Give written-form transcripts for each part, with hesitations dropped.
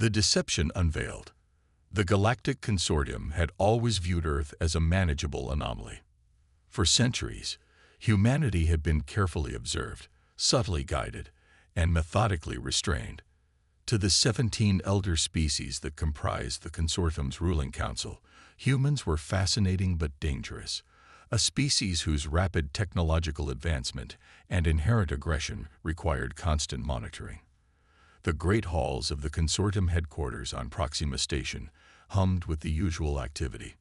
The deception unveiled. The Galactic Consortium had always viewed Earth as a manageable anomaly. For centuries, humanity had been carefully observed, subtly guided, and methodically restrained. To the 17 elder species that comprised the Consortium's ruling council, humans were fascinating but dangerous, a species whose rapid technological advancement and inherent aggression required constant monitoring. The great halls of the Consortium headquarters on Proxima Station hummed with the usual activity.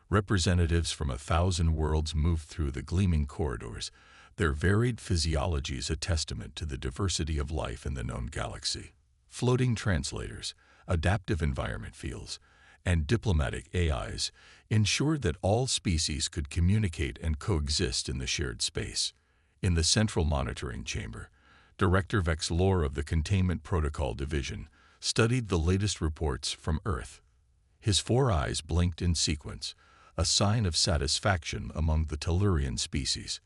Representatives from 1,000 worlds moved through the gleaming corridors, their varied physiologies a testament to the diversity of life in the known galaxy. Floating translators, adaptive environment fields, and diplomatic AIs ensured that all species could communicate and coexist in the shared space. In the central monitoring chamber, Director Vex Lore of the Containment Protocol Division studied the latest reports from Earth. His 4 eyes blinked in sequence, a sign of satisfaction among the Tellurian species.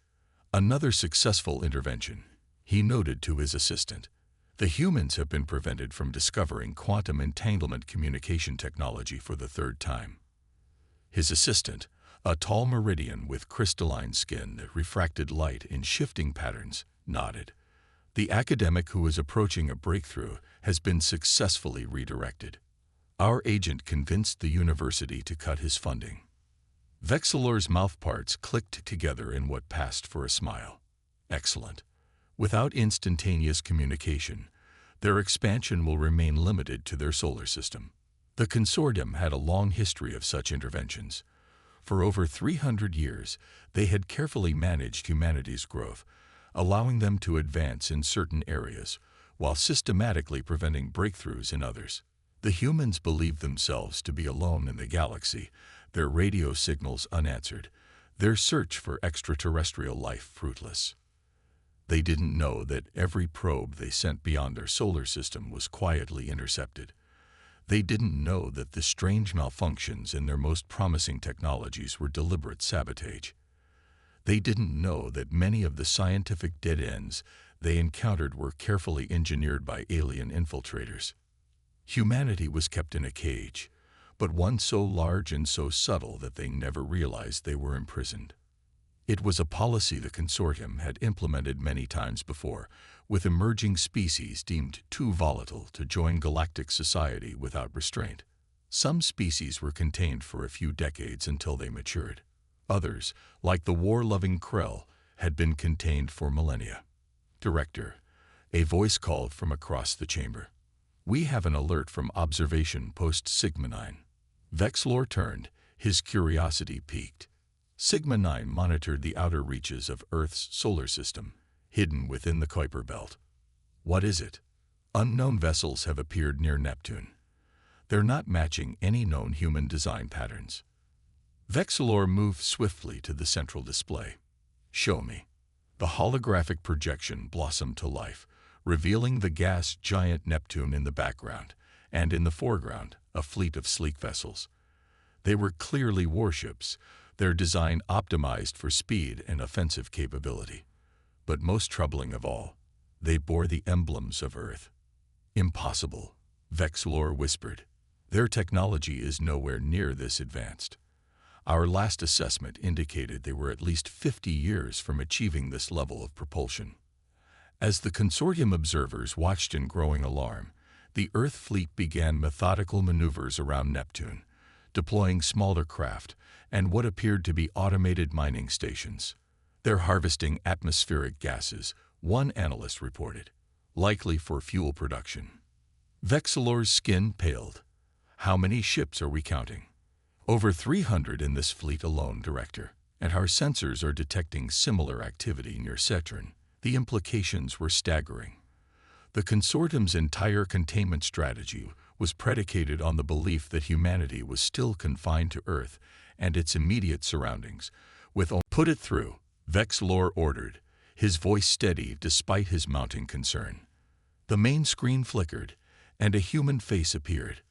Another successful intervention, he noted to his assistant. The humans have been prevented from discovering quantum entanglement communication technology for the 3rd time. His assistant, a tall meridian with crystalline skin that refracted light in shifting patterns, nodded. The academic who is approaching a breakthrough has been successfully redirected. Our agent convinced the university to cut his funding. Vexilor's mouthparts clicked together in what passed for a smile. Excellent. Without instantaneous communication, their expansion will remain limited to their solar system. The Consortium had a long history of such interventions. For over 300 years, they had carefully managed humanity's growth, allowing them to advance in certain areas, while systematically preventing breakthroughs in others. The humans believed themselves to be alone in the galaxy, their radio signals unanswered, their search for extraterrestrial life fruitless. They didn't know that every probe they sent beyond their solar system was quietly intercepted. They didn't know that the strange malfunctions in their most promising technologies were deliberate sabotage. They didn't know that many of the scientific dead ends they encountered were carefully engineered by alien infiltrators. Humanity was kept in a cage, but one so large and so subtle that they never realized they were imprisoned. It was a policy the Consortium had implemented many times before, with emerging species deemed too volatile to join galactic society without restraint. Some species were contained for a few decades until they matured. Others, like the war-loving Krell, had been contained for millennia. Director, a voice called from across the chamber. We have an alert from observation post Sigma 9. Vexlor turned, his curiosity piqued. Sigma 9 monitored the outer reaches of Earth's solar system, hidden within the Kuiper Belt. What is it? Unknown vessels have appeared near Neptune. They're not matching any known human design patterns. Vexilor moved swiftly to the central display. Show me. The holographic projection blossomed to life, revealing the gas giant Neptune in the background, and in the foreground, a fleet of sleek vessels. They were clearly warships, their design optimized for speed and offensive capability. But most troubling of all, they bore the emblems of Earth. Impossible, Vexilor whispered. Their technology is nowhere near this advanced. Our last assessment indicated they were at least 50 years from achieving this level of propulsion. As the Consortium observers watched in growing alarm, the Earth fleet began methodical maneuvers around Neptune, deploying smaller craft and what appeared to be automated mining stations. They're harvesting atmospheric gases, one analyst reported, likely for fuel production. Vexilor's skin paled. How many ships are we counting? Over 300 in this fleet alone, Director, and our sensors are detecting similar activity near Saturn. The implications were staggering. The Consortium's entire containment strategy was predicated on the belief that humanity was still confined to Earth and its immediate surroundings. Put it through, Vexilor ordered, his voice steady despite his mounting concern. The main screen flickered, and a human face appeared.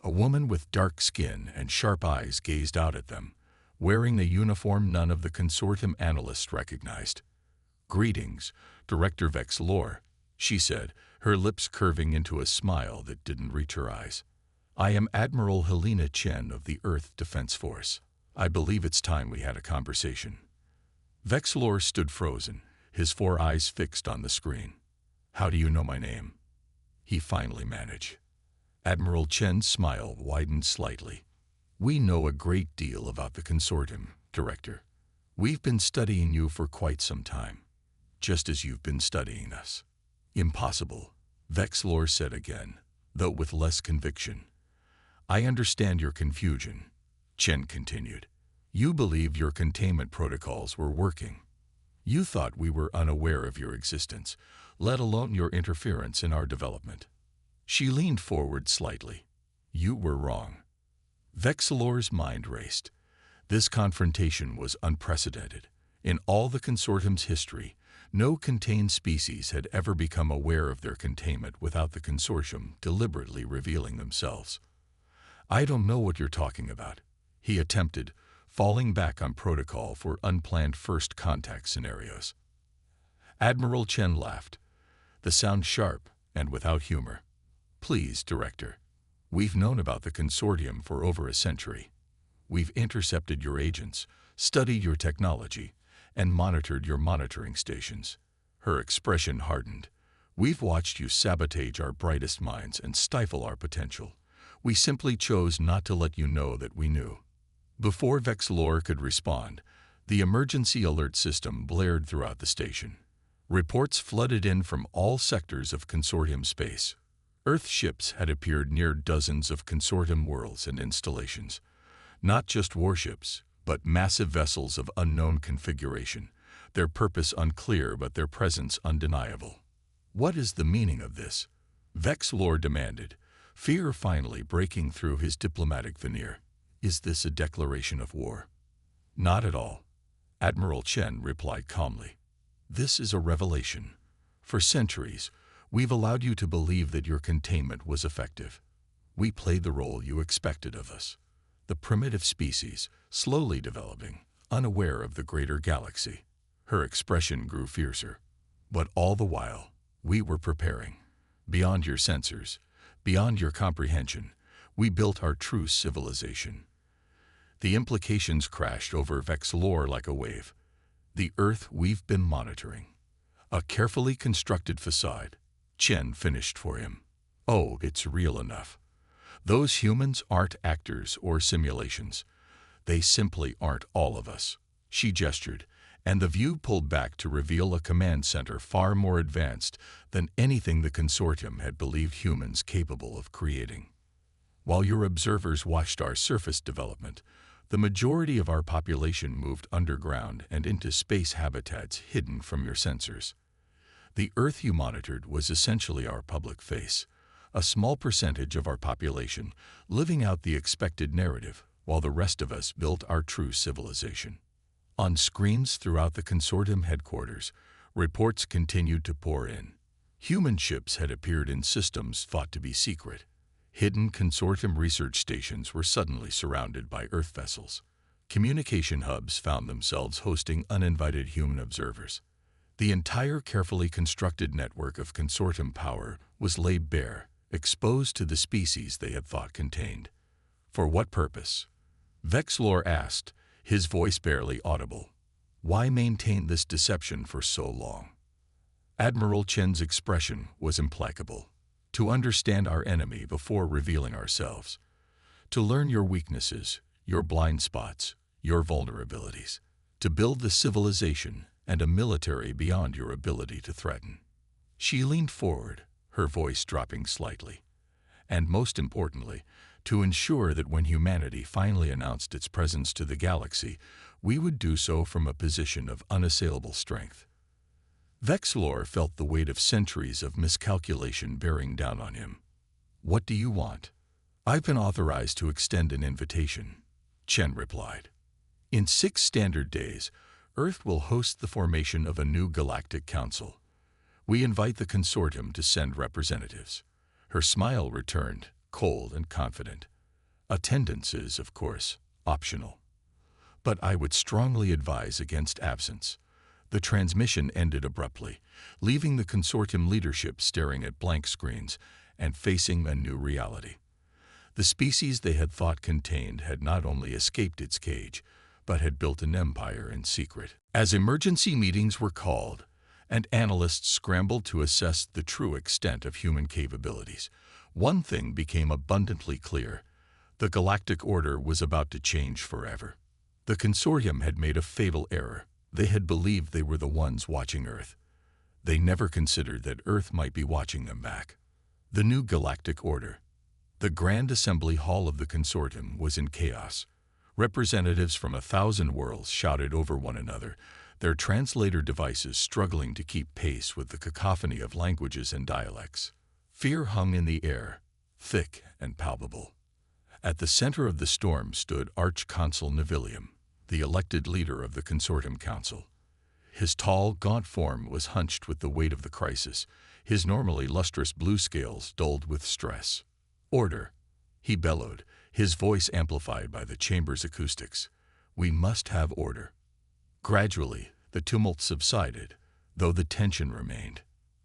A woman with dark skin and sharp eyes gazed out at them, wearing a uniform none of the Consortium analysts recognized. Greetings, Director Vexilor, she said, her lips curving into a smile that didn't reach her eyes. "I am Admiral Helena Chen of the Earth Defense Force. I believe it's time we had a conversation." Vexlor stood frozen, his 4 eyes fixed on the screen. "How do you know my name?" he finally managed. Admiral Chen's smile widened slightly. "We know a great deal about the consortium, Director. We've been studying you for quite some time, just as you've been studying us." "Impossible," Vexlor said again, though with less conviction. "I understand your confusion," Chen continued. "You believe your containment protocols were working. You thought we were unaware of your existence, let alone your interference in our development." She leaned forward slightly. "You were wrong." Vexlor's mind raced. This confrontation was unprecedented. In all the consortium's history, no contained species had ever become aware of their containment without the consortium deliberately revealing themselves. "I don't know what you're talking about," he attempted, falling back on protocol for unplanned first contact scenarios. Admiral Chen laughed, the sound sharp and without humor. "Please, Director. We've known about the consortium for over a century. We've intercepted your agents, studied your technology, and monitored your monitoring stations." Her expression hardened. "We've watched you sabotage our brightest minds and stifle our potential. We simply chose not to let you know that we knew." Before Vexlor could respond, the emergency alert system blared throughout the station. Reports flooded in from all sectors of consortium space. Earth ships had appeared near dozens of consortium worlds and installations. Not just warships, but massive vessels of unknown configuration, their purpose unclear but their presence undeniable. "What is the meaning of this?" Vexlor demanded, fear finally breaking through his diplomatic veneer. "Is this a declaration of war?" "Not at all," Admiral Chen replied calmly. "This is a revelation. For centuries, we've allowed you to believe that your containment was effective. We played the role you expected of us. The primitive species, slowly developing, unaware of the greater galaxy." Her expression grew fiercer. "But all the while, we were preparing. Beyond your sensors, beyond your comprehension, we built our true civilization." The implications crashed over Vexlor like a wave. "The Earth we've been monitoring. A carefully constructed facade," Chen finished for him. "Oh, it's real enough. Those humans aren't actors or simulations. They simply aren't all of us." She gestured, and the view pulled back to reveal a command center far more advanced than anything the consortium had believed humans capable of creating. "While your observers watched our surface development, the majority of our population moved underground and into space habitats hidden from your sensors. The Earth you monitored was essentially our public face, a small percentage of our population living out the expected narrative, while the rest of us built our true civilization." On screens throughout the consortium headquarters, reports continued to pour in. Human ships had appeared in systems thought to be secret. Hidden consortium research stations were suddenly surrounded by Earth vessels. Communication hubs found themselves hosting uninvited human observers. The entire carefully constructed network of consortium power was laid bare, exposed to the species they had thought contained. "For what purpose?" Vexlor asked, his voice barely audible. "Why maintain this deception for so long?" Admiral Chen's expression was implacable. "To understand our enemy before revealing ourselves. To learn your weaknesses, your blind spots, your vulnerabilities. To build the civilization and a military beyond your ability to threaten." She leaned forward, her voice dropping slightly. "And most importantly, to ensure that when humanity finally announced its presence to the galaxy, we would do so from a position of unassailable strength." Vexlor felt the weight of centuries of miscalculation bearing down on him. "What do you want?" "I've been authorized to extend an invitation," Chen replied. "In 6 standard days, Earth will host the formation of a new Galactic Council. We invite the consortium to send representatives." Her smile returned, cold and confident. "Attendance is, of course, optional. But I would strongly advise against absence. The transmission ended abruptly, leaving the consortium leadership staring at blank screens and facing a new reality. The species they had thought contained had not only escaped its cage, but had built an empire in secret. As emergency meetings were called, and analysts scrambled to assess the true extent of human capabilities, one thing became abundantly clear: the galactic order was about to change forever. The consortium had made a fatal error. They had believed they were the ones watching Earth. They never considered that Earth might be watching them back. The new galactic order. The Grand Assembly Hall of the consortium was in chaos. Representatives from 1,000 worlds shouted over one another, their translator devices struggling to keep pace with the cacophony of languages and dialects. Fear hung in the air, thick and palpable. At the center of the storm stood Arch-Consul Nivilium, the elected leader of the Consortium Council. His tall, gaunt form was hunched with the weight of the crisis, his normally lustrous blue scales dulled with stress. "Order," he bellowed, his voice amplified by the chamber's acoustics. "We must have order." Gradually, the tumult subsided, though the tension remained.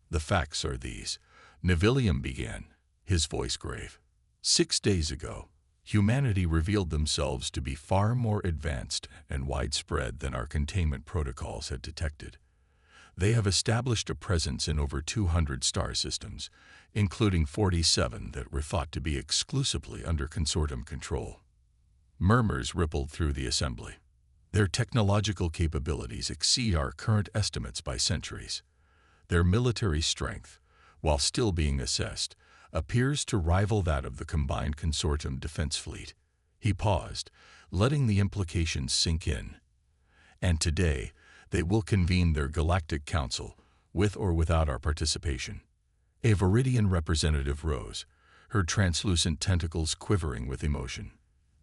"The facts are these," Nivilium began, his voice grave. 6 days ago, humanity revealed themselves to be far more advanced and widespread than our containment protocols had detected. They have established a presence in over 200 star systems, including 47 that were thought to be exclusively under consortium control. Murmurs rippled through the assembly. Their technological capabilities exceed our current estimates by centuries. Their military strength, while still being assessed, appears to rival that of the combined consortium defense fleet. He paused, letting the implications sink in. And today, they will convene their Galactic Council, with or without our participation. A Viridian representative rose, her translucent tentacles quivering with emotion.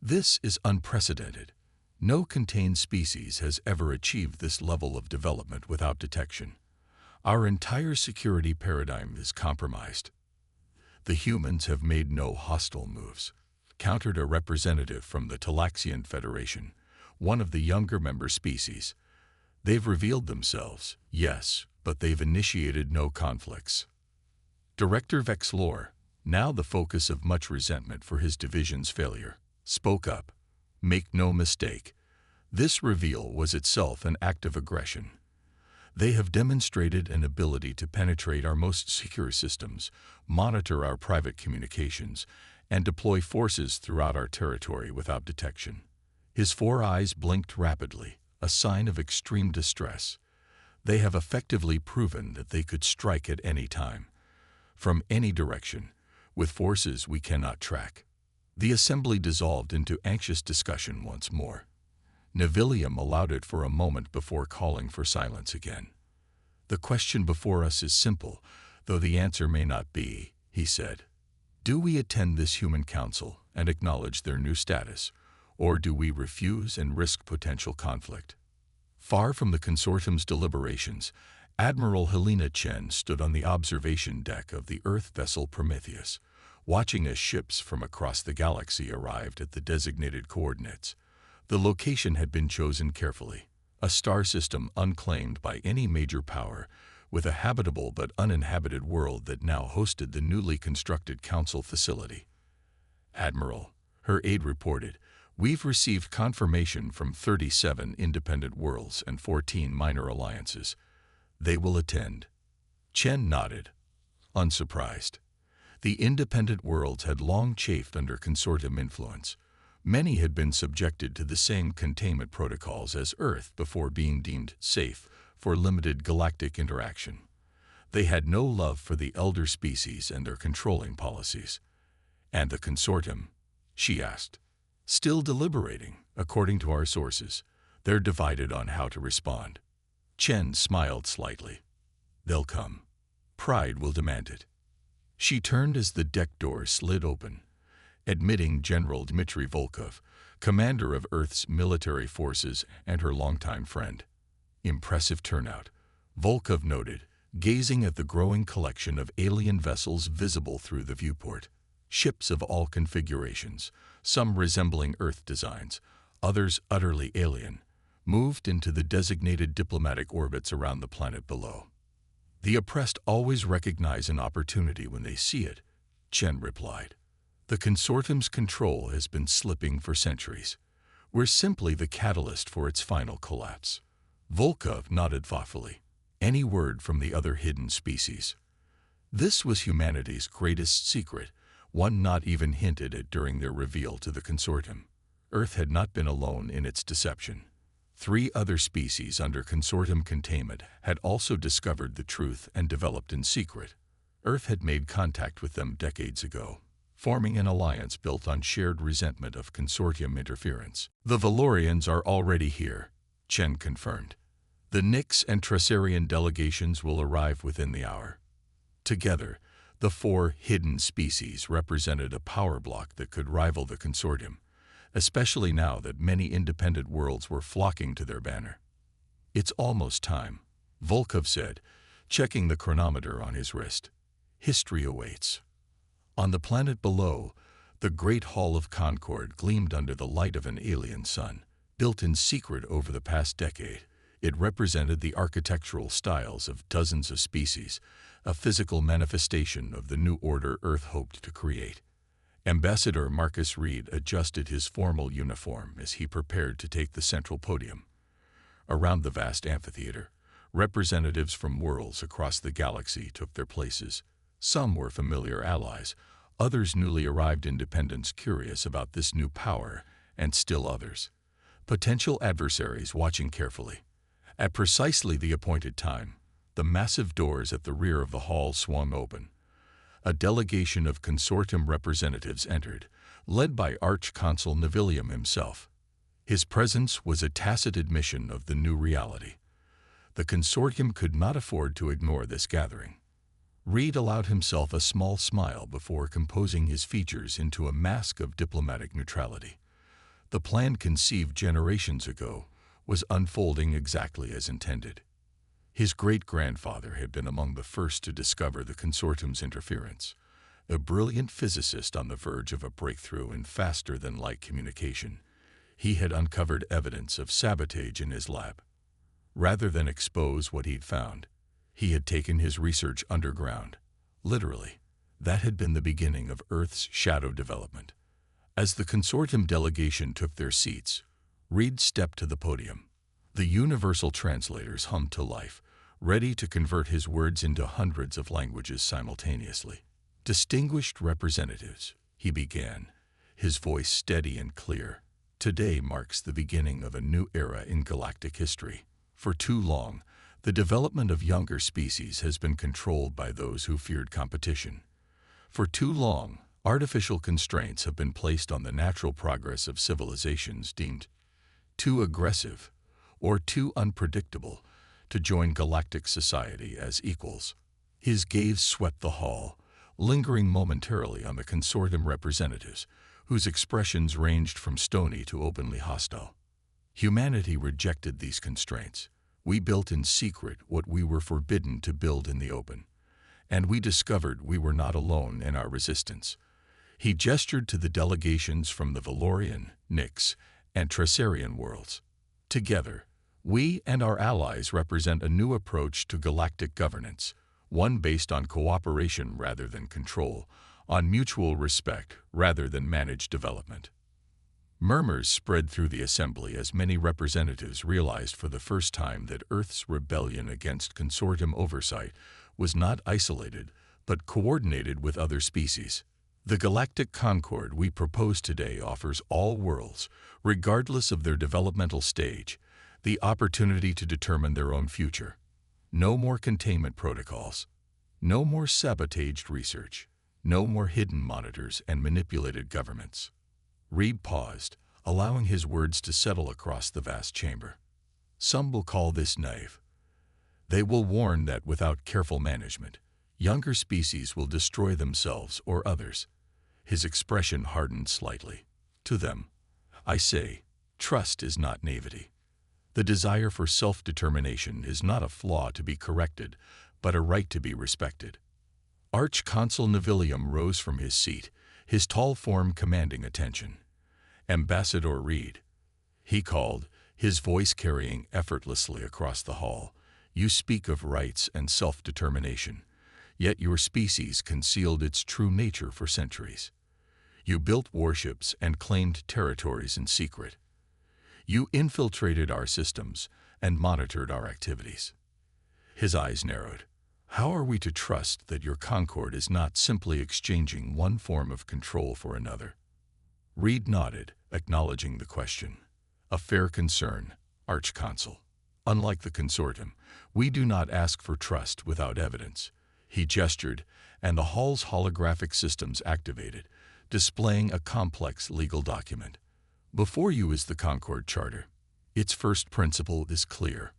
"This is unprecedented. No contained species has ever achieved this level of development without detection. Our entire security paradigm is compromised." "The humans have made no hostile moves," countered a representative from the Talaxian Federation, one of the younger member species. "They've revealed themselves, yes, but they've initiated no conflicts." Director Vexlor, now the focus of much resentment for his division's failure, spoke up. "Make no mistake, this reveal was itself an act of aggression. They have demonstrated an ability to penetrate our most secure systems, monitor our private communications, and deploy forces throughout our territory without detection." His 4 eyes blinked rapidly, a sign of extreme distress. "They have effectively proven that they could strike at any time, from any direction, with forces we cannot track." The assembly dissolved into anxious discussion once more. Nivilium allowed it for a moment before calling for silence again. "The question before us is simple, though the answer may not be," he said. "Do we attend this human council and acknowledge their new status, or do we refuse and risk potential conflict?" Far from the consortium's deliberations, Admiral Helena Chen stood on the observation deck of the Earth vessel Prometheus, watching as ships from across the galaxy arrived at the designated coordinates. The location had been chosen carefully, a star system unclaimed by any major power, with a habitable but uninhabited world that now hosted the newly constructed council facility. "Admiral," her aide reported, "we've received confirmation from 37 independent worlds and 14 minor alliances. They will attend." Chen nodded, unsurprised. The independent worlds had long chafed under consortium influence. Many had been subjected to the same containment protocols as Earth before being deemed safe for limited galactic interaction. They had no love for the elder species and their controlling policies. "And the consortium?" she asked. "Still deliberating, according to our sources. They're divided on how to respond." Chen smiled slightly. "They'll come. Pride will demand it." She turned as the deck door slid open, admitting General Dmitry Volkov, commander of Earth's military forces and her longtime friend. "Impressive turnout," Volkov noted, gazing at the growing collection of alien vessels visible through the viewport. Ships of all configurations, some resembling Earth designs, others utterly alien, moved into the designated diplomatic orbits around the planet below. The oppressed always recognize an opportunity when they see it, Chen replied. The consortium's control has been slipping for centuries. We're simply the catalyst for its final collapse. Volkov nodded thoughtfully. Any word from the other hidden species? This was humanity's greatest secret, one not even hinted at during their reveal to the consortium. Earth had not been alone in its deception. 3 other species under consortium containment had also discovered the truth and developed in secret. Earth had made contact with them decades ago, forming an alliance built on shared resentment of consortium interference. The Valorians are already here, Chen confirmed. The Nyx and Tressarian delegations will arrive within the hour. Together, the 4 hidden species represented a power block that could rival the consortium, especially now that many independent worlds were flocking to their banner. It's almost time, Volkov said, checking the chronometer on his wrist. History awaits. On the planet below, the Great Hall of Concord gleamed under the light of an alien sun. Built in secret over the past decade, it represented the architectural styles of dozens of species, a physical manifestation of the new order Earth hoped to create. Ambassador Marcus Reed adjusted his formal uniform as he prepared to take the central podium. Around the vast amphitheater, representatives from worlds across the galaxy took their places. Some were familiar allies, others newly arrived independents curious about this new power, and still others, potential adversaries watching carefully. At precisely the appointed time, the massive doors at the rear of the hall swung open. A delegation of consortium representatives entered, led by Arch-Consul Nivilium himself. His presence was a tacit admission of the new reality. The consortium could not afford to ignore this gathering. Reed allowed himself a small smile before composing his features into a mask of diplomatic neutrality. The plan conceived generations ago was unfolding exactly as intended. His great-grandfather had been among the first to discover the consortium's interference, a brilliant physicist on the verge of a breakthrough in faster-than-light communication. He had uncovered evidence of sabotage in his lab. Rather than expose what he'd found, he had taken his research underground. Literally, that had been the beginning of Earth's shadow development. As the consortium delegation took their seats, Reed stepped to the podium. The universal translators hummed to life, ready to convert his words into hundreds of languages simultaneously. Distinguished representatives, he began, his voice steady and clear. Today marks the beginning of a new era in galactic history. For too long, the development of younger species has been controlled by those who feared competition. For too long, artificial constraints have been placed on the natural progress of civilizations deemed too aggressive or too unpredictable to join galactic society as equals. His gaze swept the hall, lingering momentarily on the consortium representatives, whose expressions ranged from stony to openly hostile. Humanity rejected these constraints. We built in secret what we were forbidden to build in the open, and we discovered we were not alone in our resistance. He gestured to the delegations from the Valorian, Nyx, and Tressarian worlds. Together, we and our allies represent a new approach to galactic governance, one based on cooperation rather than control, on mutual respect rather than managed development. Murmurs spread through the assembly as many representatives realized for the first time that Earth's rebellion against consortium oversight was not isolated, but coordinated with other species. The galactic concord we propose today offers all worlds, regardless of their developmental stage, the opportunity to determine their own future. No more containment protocols. No more sabotaged research. No more hidden monitors and manipulated governments. Reed paused, allowing his words to settle across the vast chamber. Some will call this naive. They will warn that without careful management, younger species will destroy themselves or others. His expression hardened slightly. To them, I say, trust is not naivety. The desire for self-determination is not a flaw to be corrected, but a right to be respected. Arch-Consul Nivilium rose from his seat, his tall form commanding attention. Ambassador Reed, he called, his voice carrying effortlessly across the hall. "You speak of rights and self-determination, yet your species concealed its true nature for centuries. You built warships and claimed territories in secret. You infiltrated our systems and monitored our activities." His eyes narrowed. "How are we to trust that your concord is not simply exchanging one form of control for another?" Reed nodded, acknowledging the question. "A fair concern, Archconsul. Unlike the consortium, we do not ask for trust without evidence." He gestured, and the hall's holographic systems activated, displaying a complex legal document. "Before you is the Concord Charter. Its first principle is clear.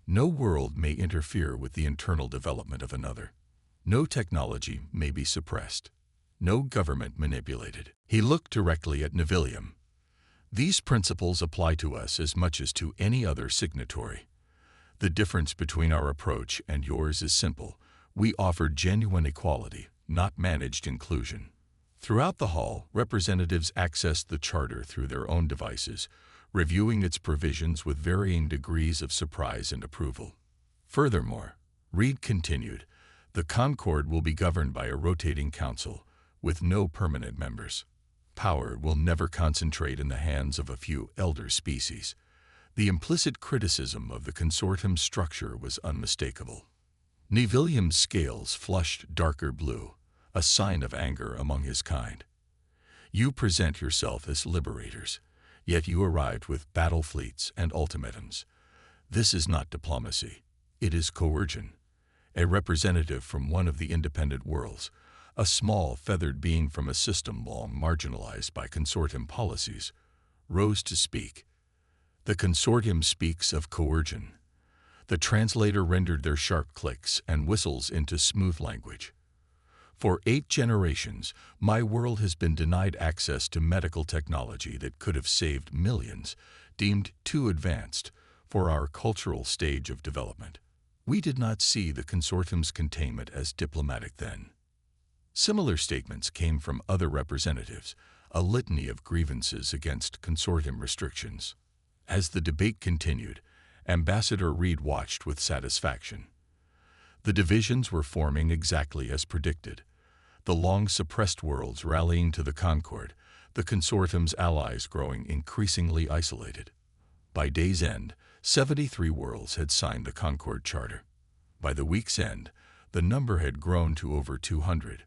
No world may interfere with the internal development of another. No technology may be suppressed. No government manipulated." He looked directly at Nivilium. "These principles apply to us as much as to any other signatory. The difference between our approach and yours is simple. We offer genuine equality, not managed inclusion." Throughout the hall, representatives accessed the charter through their own devices, reviewing its provisions with varying degrees of surprise and approval. Furthermore, Reed continued, "The Concord will be governed by a rotating council, with no permanent members. Power will never concentrate in the hands of a few elder species." The implicit criticism of the consortium's structure was unmistakable. Nivilium's scales flushed darker blue, a sign of anger among his kind. "You present yourself as liberators, yet you arrived with battle fleets and ultimatums. This is not diplomacy. It is coercion." A representative from one of the independent worlds, a small, feathered being from a system long marginalized by consortium policies, rose to speak. "The consortium speaks of coercion." The translator rendered their sharp clicks and whistles into smooth language. "For 8 generations, my world has been denied access to medical technology that could have saved millions, deemed too advanced for our cultural stage of development. We did not see the consortium's containment as diplomatic then." Similar statements came from other representatives, a litany of grievances against consortium restrictions. As the debate continued, Ambassador Reed watched with satisfaction. The divisions were forming exactly as predicted. The long-suppressed worlds rallying to the Concord, the consortium's allies growing increasingly isolated. By day's end, 73 worlds had signed the Concord Charter. By the week's end, the number had grown to over 200.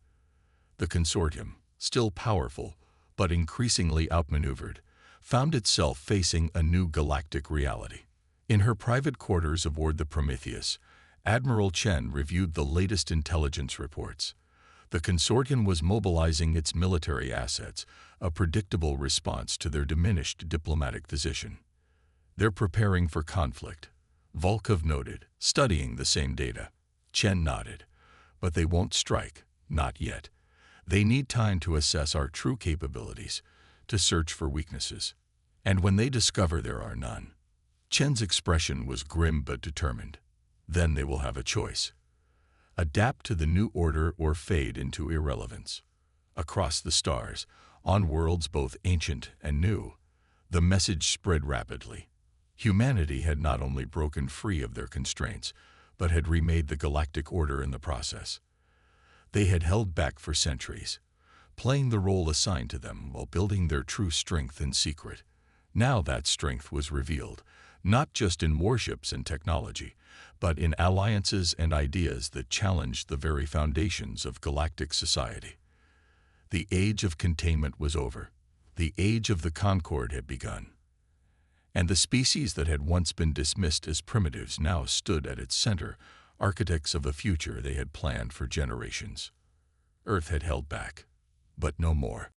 The consortium, still powerful but increasingly outmaneuvered, found itself facing a new galactic reality. In her private quarters aboard the Prometheus, Admiral Chen reviewed the latest intelligence reports. The consortium was mobilizing its military assets, a predictable response to their diminished diplomatic position. "They're preparing for conflict," Volkov noted, studying the same data. Chen nodded. "But they won't strike, not yet. They need time to assess our true capabilities, to search for weaknesses. And when they discover there are none." Chen's expression was grim but determined. "Then they will have a choice. Adapt to the new order or fade into irrelevance." Across the stars, on worlds both ancient and new, the message spread rapidly. Humanity had not only broken free of their constraints, but had remade the galactic order in the process. They had held back for centuries, playing the role assigned to them while building their true strength in secret. Now that strength was revealed, not just in warships and technology, but in alliances and ideas that challenged the very foundations of galactic society. The age of containment was over. The age of the Concord had begun. And the species that had once been dismissed as primitives now stood at its center, architects of a future they had planned for generations. Earth had held back, but no more.